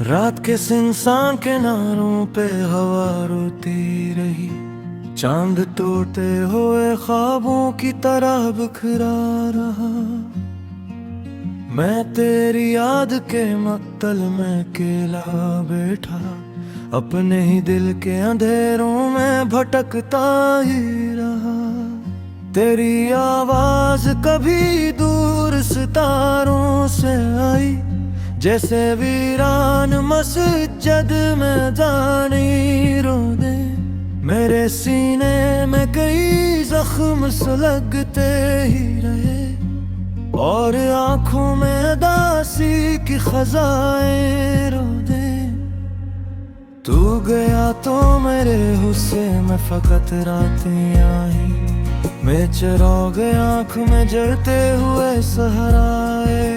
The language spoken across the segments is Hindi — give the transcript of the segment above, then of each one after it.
रात के सुनसान किनारों पे हवा रोती रही, चांद टूटे हुए ख्वाबों की तरह बिखरा रहा। मैं तेरी याद के मक्तल में अकेला बैठा, अपने ही दिल के अंधेरों में भटकता ही रहा। तेरी आवाज कभी दूर सितारों से आई, जैसे वीरान मस्जिद में जानी रो दे। मेरे सीने में कई जख्म सुलगते ही रहे, और आंखों में दासी की खजाएं रो दे। तू गया तो मेरे हुस्से में फकत रातें आई, मैं चिराग आंख में जलते हुए सहराए।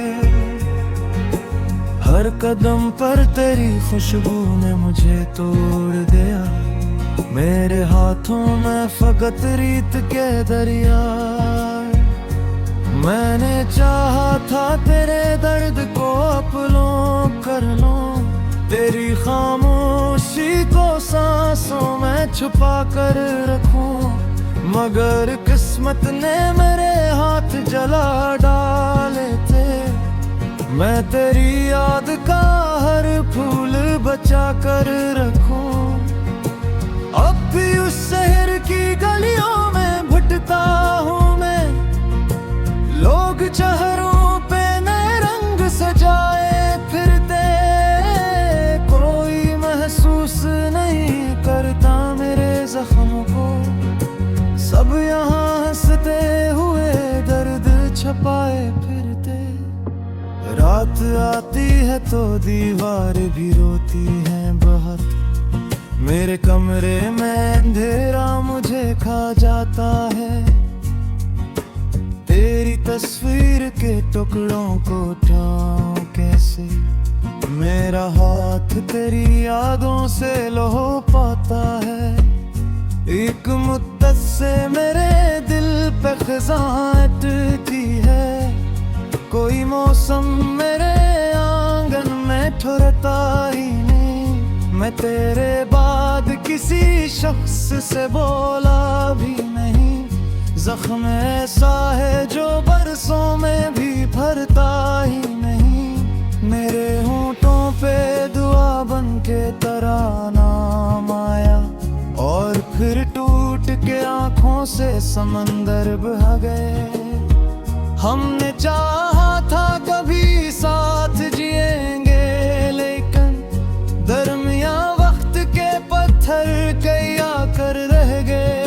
हर कदम पर तेरी खुशबू ने मुझे तोड़ दिया, मेरे हाथों में फकत रीत के दरिया। मैंने चाहा था तेरे दर्द को अपनों कर लूं, तेरी खामोशी को सांसों में छुपा कर रखूं, मगर किस्मत ने मेरे हाथ जला डाले थे। मैं तेरी याद का हर फूल बचा कर रखूं। अब भी उस शहर की गलियों में भटकता हूँ मैं, लोग चेहरों पे नए रंग सजाए फिरते, कोई महसूस नहीं करता मेरे जख्मों को। सब यहाँ हंसते हुए दर्द छपाए फिरते। रात आती है तो दीवार भी रोती है बहुत, मेरे कमरे में अंधेरा मुझे खा जाता है। तेरी तस्वीर के टुकड़ों को उठाऊं कैसे, मेरा हाथ तेरी यादों से लहो पाता है। एक मुद्दत से मेरे दिल पे खिज़ां अटकी है, कोई मौसम मेरे आंगन में ठुरता ही नहीं। मैं तेरे बाद किसी शख्स से बोला भी नहीं, जख्म ऐसा है जो बरसों में भी भरता ही नहीं। मेरे होंठों पे दुआ बन के तरानाम आया, और फिर टूट के आंखों से समंदर बह गए। हमने चाहा था कभी साथ जिएंगे, लेकिन दरमिया वक्त के पत्थर कई आकर रह गए।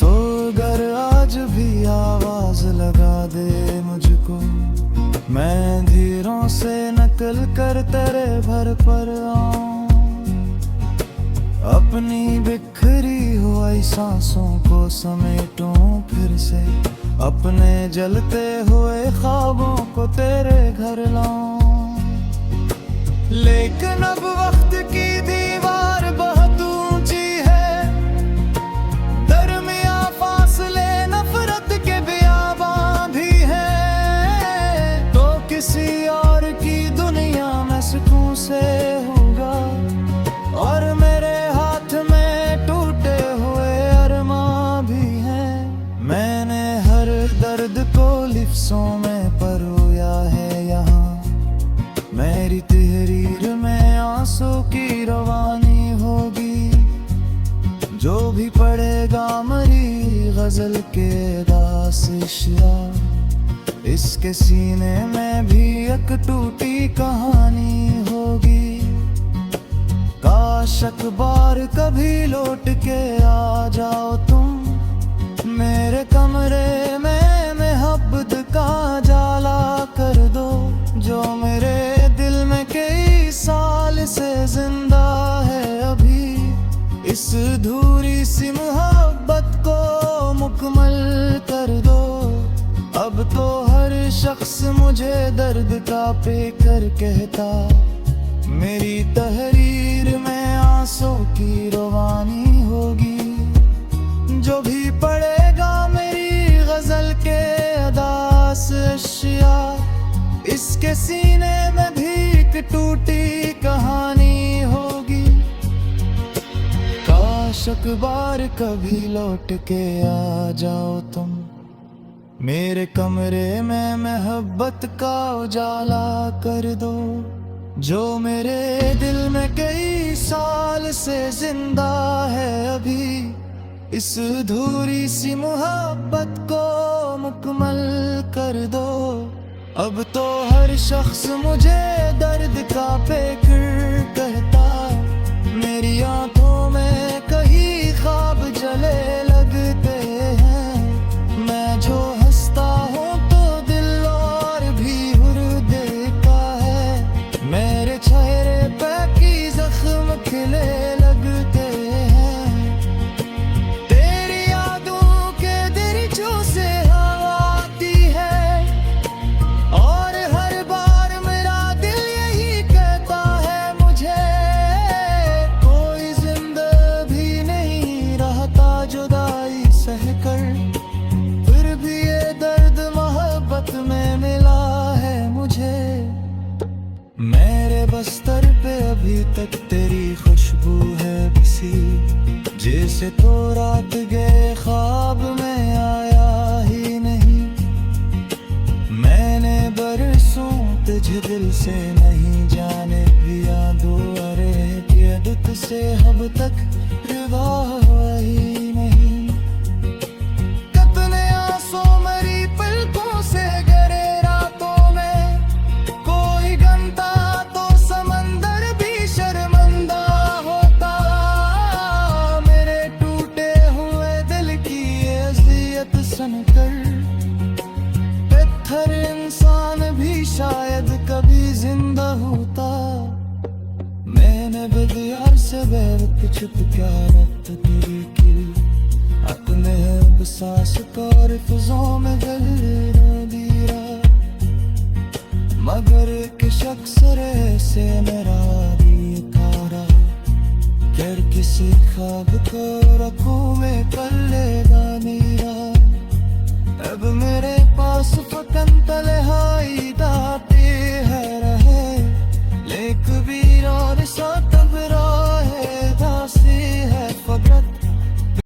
तो अगर आज भी आवाज लगा दे मुझको, मैं धीरों से नकल कर तेरे भर पर आऊं। अपनी बिखरी हुई सांसों को समेटूं फिर से, अपने जलते हुए ख्वाबों को तेरे घर लाऊं। लेकिन अब वक्त की दीवार बहुत ऊंची है, दरमिया फासले नफरत के बियाबां भी हैं। तो किसी और की दुनिया में सुकून से होगा, और मेरे हाथ में टूटे हुए अरमां भी हैं। मैंने हर दर्द को लिफ्ज़ों में परोया है यहाँ, मेरी तहरीर में आंसू की रवानी होगी। जो भी पढ़ेगा मरी गजल के दास इश्रा, इसके सीने में भी एक टूटी कहानी होगी। काश अखबार कभी लौट के आ जाओ तुम, मेरे कमरे में मोहब्बत का जाला कर दो, जो मेरे दिल में कई साल से जिंदा है अभी। इस अधूरी सी मोहब्बत को मुकम्मल कर दो। अब तो हर शख्स मुझे दर्द का पेकर कहता, मेरी तहरीर में आंसू की रवानी होगी। जो भी पढ़ेगा मेरी गजल के अदास अशिया, इसके सीने में भी एक टूटी कहानी होगी। काश एक बार कभी लौट के आ जाओ तुम, मेरे कमरे में मोहब्बत का उजाला कर दो। जो मेरे दिल में कई साल से जिंदा है अभी, इस अधूरी सी मोहब्बत को मुकम्मल कर दो। अब तो हर शख्स मुझे दर्द का फिक्र कहता, मेरी आंखों में कहीं ख्वाब जले लगते हैं। मैं जो हंसता हूँ तो दिल और भी हुर देता है, मेरे चेहरे पे की जख्म खिले लगते हैं। तेरी यादों के दरिचों से हवा आती है, और हर बार मेरा दिल यही कहता है मुझे, कोई जिंदा भी नहीं रहता जुदाई सहकर। फिर भी ये दर्द मोहब्बत में मिला है मुझे। मेरे बस्तर पे अभी तक तेरी खुशबू है बसी, जैसे तो रात गए ख्वाब में आया ही नहीं। मैंने बरसों तुझे दिल से नहीं जाने पिया दो, अरे ये दुख से अब तक रिवा हुआ ही नहीं। कितने आंसू मेरी पलकों से गिरे रातों में, कोई गंता तो समंदर भी शर्मिंदा होता। मेरे टूटे हुए दिल की ये अज़ियत सुनकर, पत्थर इंसान भी शायद कभी जिंदा होता। मैंने बेदियार से बैठ छुप क्या रक्त तेरी की, अपने अब सांस को रिफ्जों में गहरा दिया। मगर एक शख्स रे से मेरा भी तारा, फिर किसी ख्वाब को रखूं